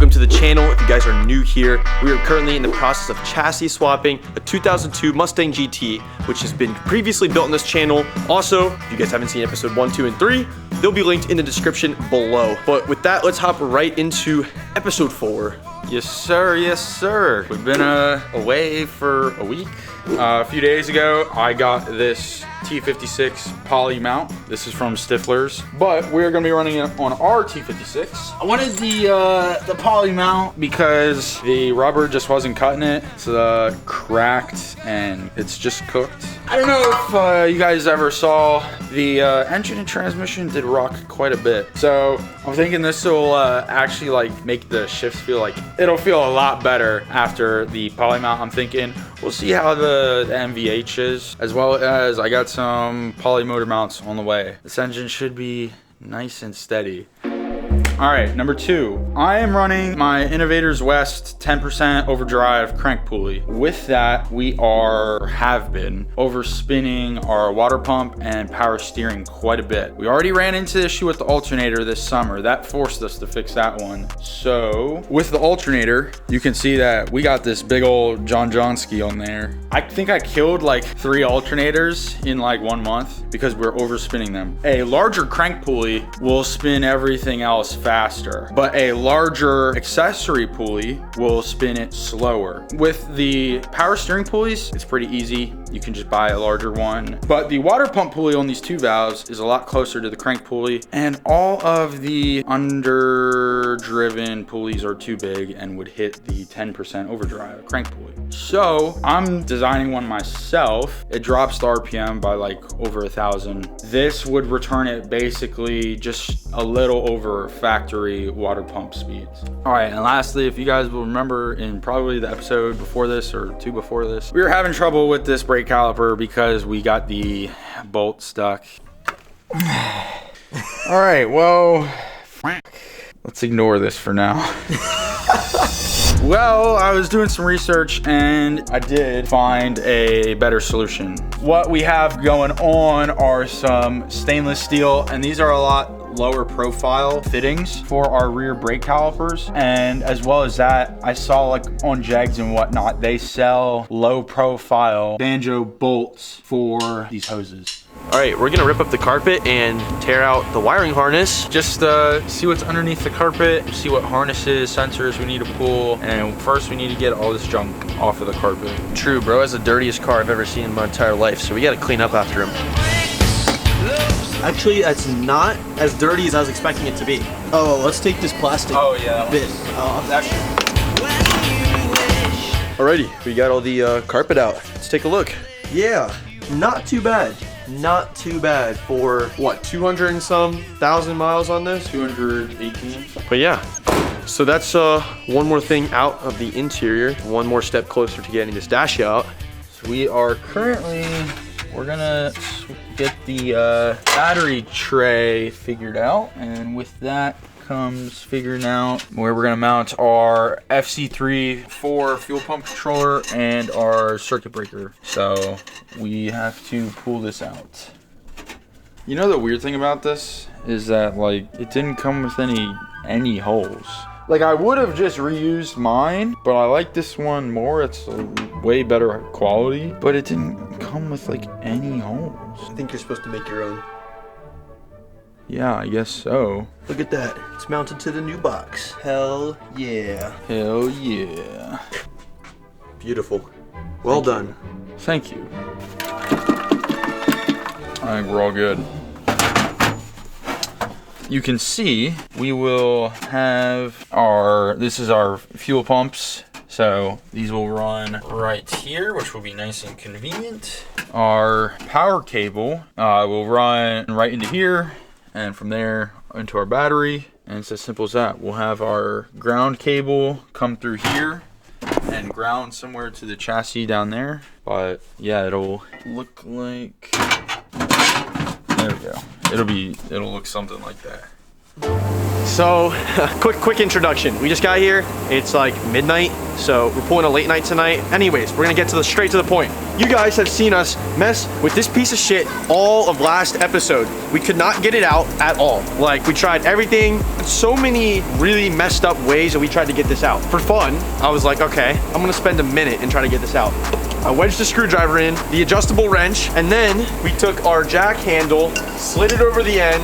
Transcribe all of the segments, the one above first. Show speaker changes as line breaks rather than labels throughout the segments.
welcome to the channel. If you guys are new here, we are currently in the process of chassis swapping a 2002 Mustang GT, which has been previously built on this channel. Also, if you guys haven't seen episode 1, 2, and 3, they'll be linked in the description below. But with that, let's hop right into episode 4.
Yes, sir. Yes, sir. We've been away for a week. A few days ago, I got this T56 poly mount. This is from Stifler's, but we're gonna be running it on our T56. I wanted the poly mount because the rubber just wasn't cutting it. It's cracked and it's just cooked. I don't know if you guys ever saw the engine and transmission did rock quite a bit. So I'm thinking this will actually like make the shifts feel like it'll feel a lot better after the poly mount. I'm thinking we'll see how the MVH is, as well as I got some poly motor mounts on the way. This engine should be nice and steady. All right, number 2. I am running my Innovators West 10% overdrive crank pulley. With that, we have been overspinning our water pump and power steering quite a bit. We already ran into the issue with the alternator this summer. That forced us to fix that one. So with the alternator, you can see that we got this big old John Johnski on there. I think I killed like 3 alternators in like 1 month because we're overspinning them. A larger crank pulley will spin everything else faster, but a larger accessory pulley will spin it slower. With the power steering pulleys, it's pretty easy. You can just buy a larger one, but the water pump pulley on these 2 valves is a lot closer to the crank pulley, and all of the under-driven pulleys are too big and would hit the 10% overdrive crank pulley. So I'm designing one myself. It drops the RPM by like over 1,000. This would return it basically just a little over factory water pump speeds. All right, and lastly, if you guys will remember in probably the episode before this or 2 before this, we were having trouble with this brake caliper because we got the bolt stuck. All right, well, let's ignore this for now. Well, I was doing some research and I did find a better solution. What we have going on are some stainless steel, and these are a lot lower profile fittings for our rear brake calipers. And as well as that, I saw like on Jegs and whatnot, they sell low profile banjo bolts for these hoses.
All right, we're gonna rip up the carpet and tear out the wiring harness.
Just see what's underneath the carpet, see what harnesses, sensors we need to pull, and first we need to get all this junk off of the carpet.
True, bro, it's the dirtiest car I've ever seen in my entire life, so we gotta clean up after him. Actually, it's not as dirty as I was expecting it to be. Oh, let's take this plastic bit off. Alrighty, we got all the carpet out. Let's take a look. Yeah, not too bad. Not too bad for, what, 200 and some thousand miles on this?
218.
But yeah, so that's one more thing out of the interior. One more step closer to getting this dash out.
So we are currently, we're gonna get the battery tray figured out, and with that comes figuring out where we're gonna mount our FC3 4 fuel pump controller and our circuit breaker. So we have to pull this out. You know the weird thing about this is that like it didn't come with any holes. Like I would have just reused mine, but I like this one more. It's a way better quality, but it didn't come with like any holes.
I think you're supposed to make your own.
Yeah, I guess so.
Look at that. It's mounted to the new box. Hell yeah.
Hell yeah.
Beautiful. Well done.
Thank you. I think we're all good. You can see we will have this is our fuel pumps. So these will run right here, which will be nice and convenient. Our power cable will run right into here, and from there into our battery, and it's as simple as that. We'll have our ground cable come through here and ground somewhere to the chassis down there. But yeah, it'll look like, there we go. It'll look something like that.
So, quick introduction. We just got here. It's like midnight, so we're pulling a late night tonight. Anyways, we're gonna get straight to the point. You guys have seen us mess with this piece of shit all of last episode. We could not get it out at all. Like, we tried everything, so many really messed up ways that we tried to get this out. For fun, I was like, okay, I'm gonna spend a minute and try to get this out. I wedged the screwdriver in, the adjustable wrench, and then we took our jack handle, slid it over the end,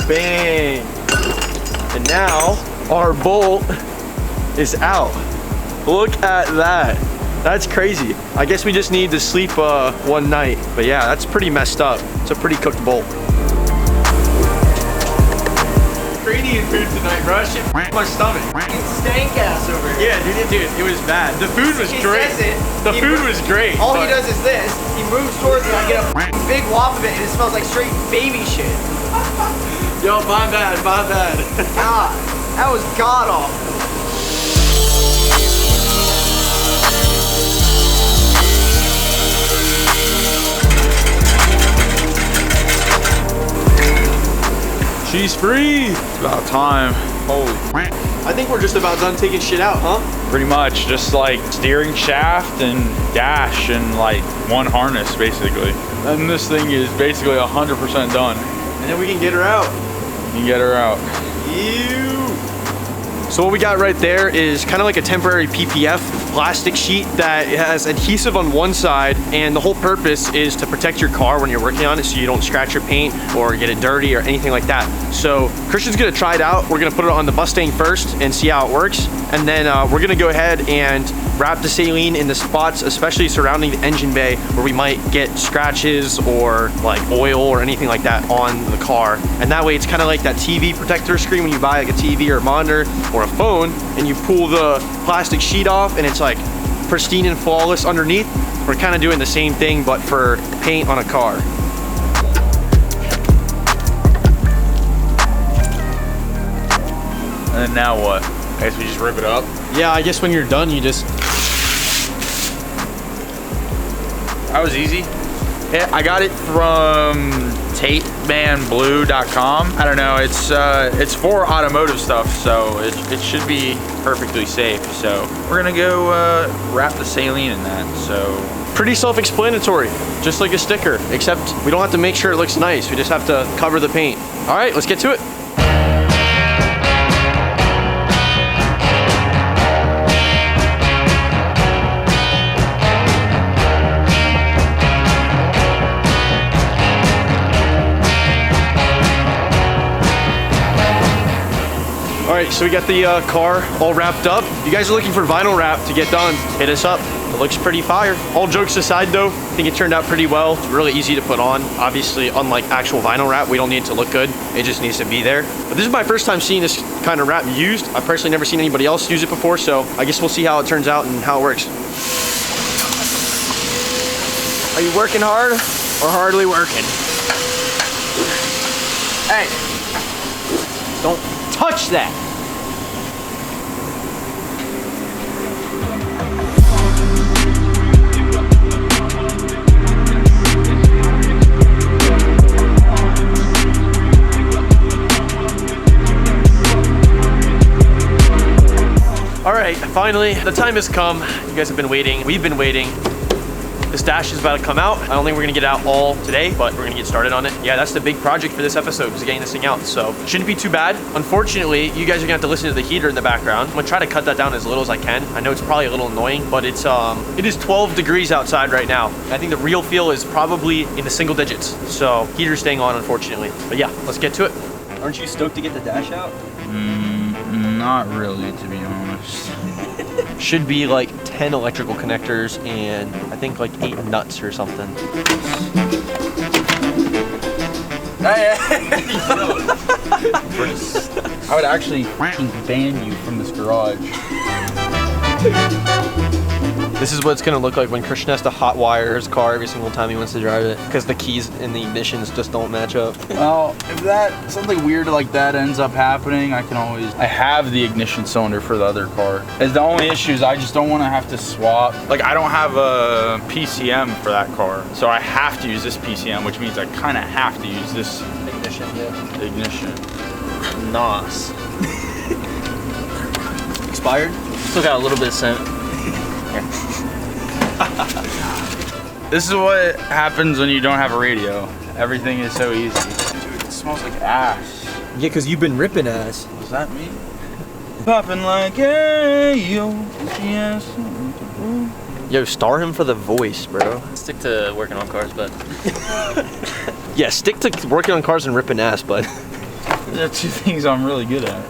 bang. And now our bolt is out. Look at that. That's crazy. I guess we just need to sleep one night. But yeah, that's pretty messed up. It's a pretty cooked bolt. Crazy food tonight, bro. Shit my stomach.
It's stank ass over here.
Yeah, dude, it was bad. The food was great. The food was great.
All he does is this. He moves towards me. I get a big whop of it, and it smells like straight baby shit.
Yo, my bad.
God, that was god awful.
She's free.
It's about time. Holy.
I think we're just about done taking shit out, huh?
Pretty much, just like steering shaft and dash and like one harness basically. And this thing is basically 100% done.
And then we can get her out.
You can get her out.
Ew. So what we got right there is kind of like a temporary PPF plastic sheet that has adhesive on one side, and the whole purpose is to protect your car when you're working on it so you don't scratch your paint or get it dirty or anything like that. So Christian's gonna try it out. We're gonna put it on the Mustang first and see how it works. And then we're gonna go ahead and wrap the saline in the spots, especially surrounding the engine bay where we might get scratches or like oil or anything like that on the car. And that way it's kind of like that TV protector screen when you buy like a TV or a monitor or a phone and you pull the plastic sheet off and it's like pristine and flawless underneath. We're kind of doing the same thing but for paint on a car.
And then now what? I guess we just rip it up.
Yeah, I guess when you're done, you just...
That was easy. Yeah, I got it from tapemanblue.com. I don't know, it's for automotive stuff, so it should be perfectly safe. So we're gonna go wrap the saline in that, so.
Pretty self-explanatory, just like a sticker, except we don't have to make sure it looks nice. We just have to cover the paint. All right, let's get to it. All right, so we got the car all wrapped up. If you guys are looking for vinyl wrap to get done, hit us up. It looks pretty fire. All jokes aside though, I think it turned out pretty well. It's really easy to put on. Obviously, unlike actual vinyl wrap, we don't need it to look good. It just needs to be there. But this is my first time seeing this kind of wrap used. I've personally never seen anybody else use it before, so I guess we'll see how it turns out and how it works. Are you working hard or hardly working? Hey, don't touch that. All right, finally, the time has come. You guys have been waiting. We've been waiting. This dash is about to come out. I don't think we're gonna get it out all today, but we're gonna get started on it. Yeah, that's the big project for this episode, is getting this thing out. So shouldn't be too bad. Unfortunately, you guys are gonna have to listen to the heater in the background. I'm gonna try to cut that down as little as I can. I know it's probably a little annoying, but it is 12 degrees outside right now. I think the real feel is probably in the single digits. So heater's staying on, unfortunately. But yeah, let's get to it. Aren't you stoked to get the dash out?
Not really, to be honest.
Should be like 10 electrical connectors and I think like 8 nuts or something.
I would actually ban you from this garage.
This is what it's gonna look like when Christian has to hotwire his car every single time he wants to drive it because the keys and the ignitions just don't match up.
Well, if something weird like that ends up happening, I have the ignition cylinder for the other car. It's the only issue is I just don't want to have to swap. Like, I don't have a PCM for that car, so I have to use this PCM, which means I kind of have to use this ignition.
Nos.
Expired?
Still got a little bit of scent.
This is what happens when you don't have a radio. Everything is so easy. Dude, it smells like ass.
Yeah, because you've been ripping ass.
What does that mean? Popping like hey yo, yes.
Yo, star him for the voice, bro.
Stick to working on cars, but
Yeah, stick to working on cars and ripping ass, bud.
They're two things I'm really good at.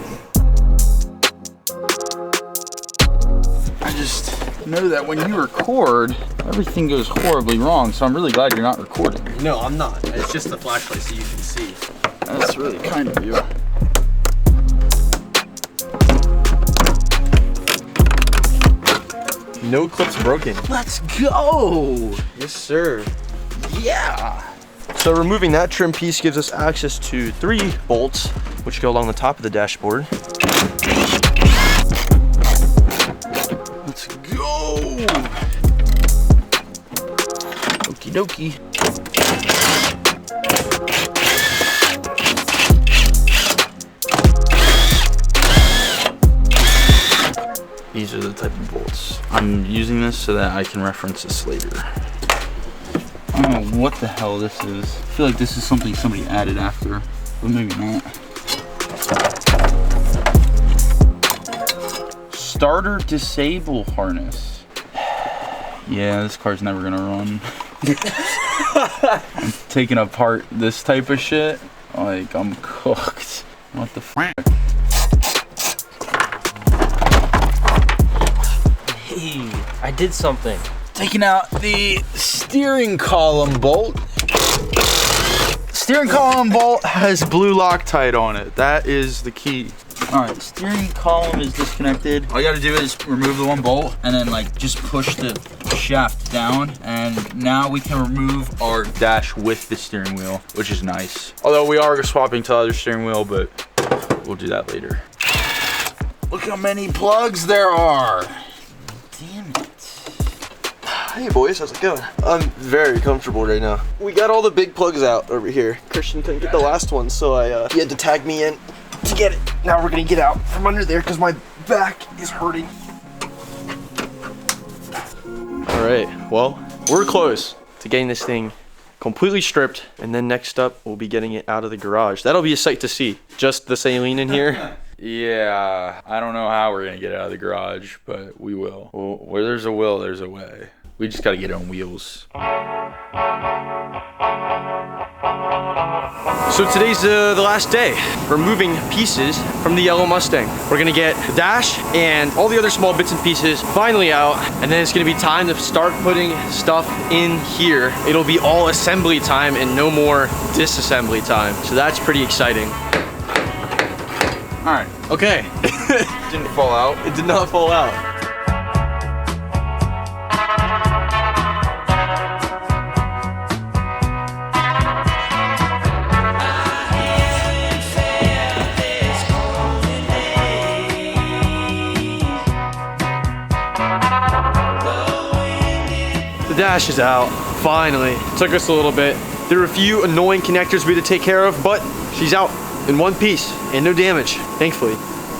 I just know that when you record, everything goes horribly wrong, so I'm really glad you're not recording.
No, I'm not. It's just the flashlight so you can see.
That's really kind of you.
No clips broken.
Let's go!
Yes, sir.
Yeah!
So removing that trim piece gives us access to 3 bolts, which go along the top of the dashboard.
Let's go! Okie dokie. These are the type of bolts. I'm using this so that I can reference this later. I don't know what the hell this is. I feel like this is something somebody added after, but maybe not. Starter disable harness. Yeah, this car's never gonna run. I'm taking apart this type of shit. Like, I'm cooked. What the f?
hey, I did something.
Taking out the steering column bolt. Steering column bolt has blue Loctite on it. That is the key. All right, steering column is disconnected. All you gotta do is remove the one bolt and then like just push the shaft down. And now we can remove our dash with the steering wheel, which is nice. Although we are swapping to the other steering wheel, but we'll do that later. Look how many plugs there are. Damn it.
Hey boys, how's it going? I'm very comfortable right now. We got all the big plugs out over here. Christian couldn't get the last one, so he had to tag me in to get it. Now we're gonna get out from under there because my back is hurting. All right, well, we're close to getting this thing completely stripped, and then next up, we'll be getting it out of the garage. That'll be a sight to see. Just the saline in here.
Yeah, I don't know how we're gonna get it out of the garage, but we will. Well, where there's a will, there's a way. We just gotta get it on wheels.
So today's the last day. We're moving pieces from the yellow Mustang. We're gonna get the dash and all the other small bits and pieces finally out, and then it's gonna be time to start putting stuff in here. It'll be all assembly time and no more disassembly time. So that's pretty exciting.
All right.
Okay.
Didn't fall out.
It did not fall out. The dash is out, finally. Took us a little bit. There were a few annoying connectors we had to take care of, but she's out in one piece and no damage, thankfully.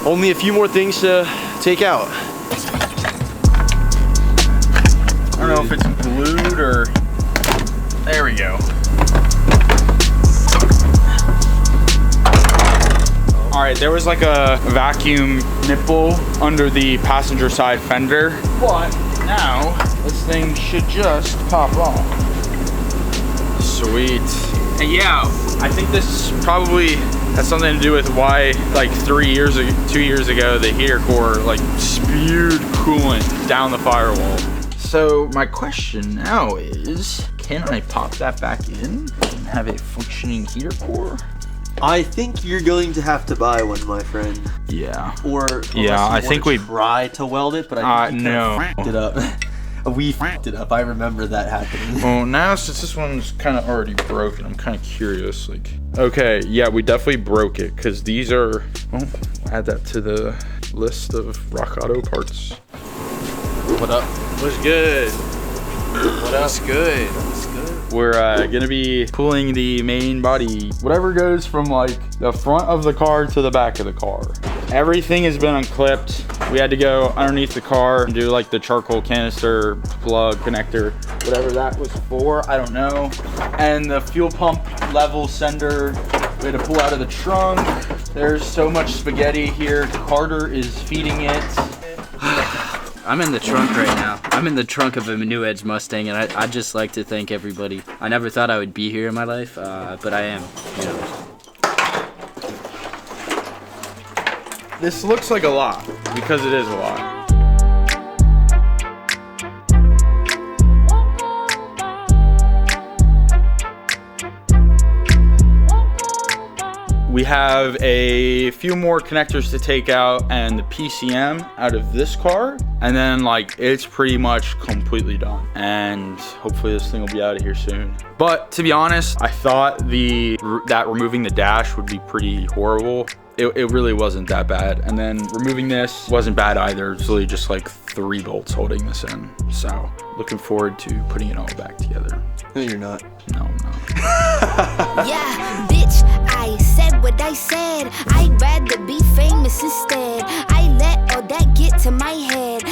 Only a few more things to take out.
I don't know if it's glued or... There we go. All right, there was like a vacuum nipple under the passenger side fender, but now this thing should just pop off. Sweet. And yeah, I think this probably has something to do with why like 2 years ago, the heater core like spewed coolant down the firewall. So my question now is, can I pop that back in and have a functioning heater core?
I think you're going to have to buy one, my friend.
Yeah.
Or
yeah, I think we
try to weld it, but I think
no.
f***ed it up. We f***ed it up. I remember that happening.
Well, now since this one's kind of already broken, I'm kind of curious. Like, okay, yeah, we definitely broke it because these are. Well, add that to the list of Rock Auto parts.
What up? What's good?
What's good? What's good?
We're gonna be pulling the main body, whatever goes from like the front of the car to the back of the car. Everything has been unclipped. We had to go underneath the car and do like the charcoal canister plug connector, whatever that was for, I don't know. And the fuel pump level sender, we had to pull out of the trunk. There's so much spaghetti here. Carter is feeding it.
I'm in the trunk right now. I'm in the trunk of a New Edge Mustang, and I'd just like to thank everybody. I never thought I would be here in my life, but I am. You know.
This looks like a lot because it is a lot. We have a few more connectors to take out and the PCM out of this car. And then like, it's pretty much completely done. And hopefully this thing will be out of here soon. But to be honest, I thought that removing the dash would be pretty horrible. It really wasn't that bad. And then removing this wasn't bad either. It's really just like 3 bolts holding this in. So looking forward to putting it all back together.
No, you're not.
No, I'm not.
Yeah, bitch, I said what I said. I'd rather be famous instead. I let all that get to my head.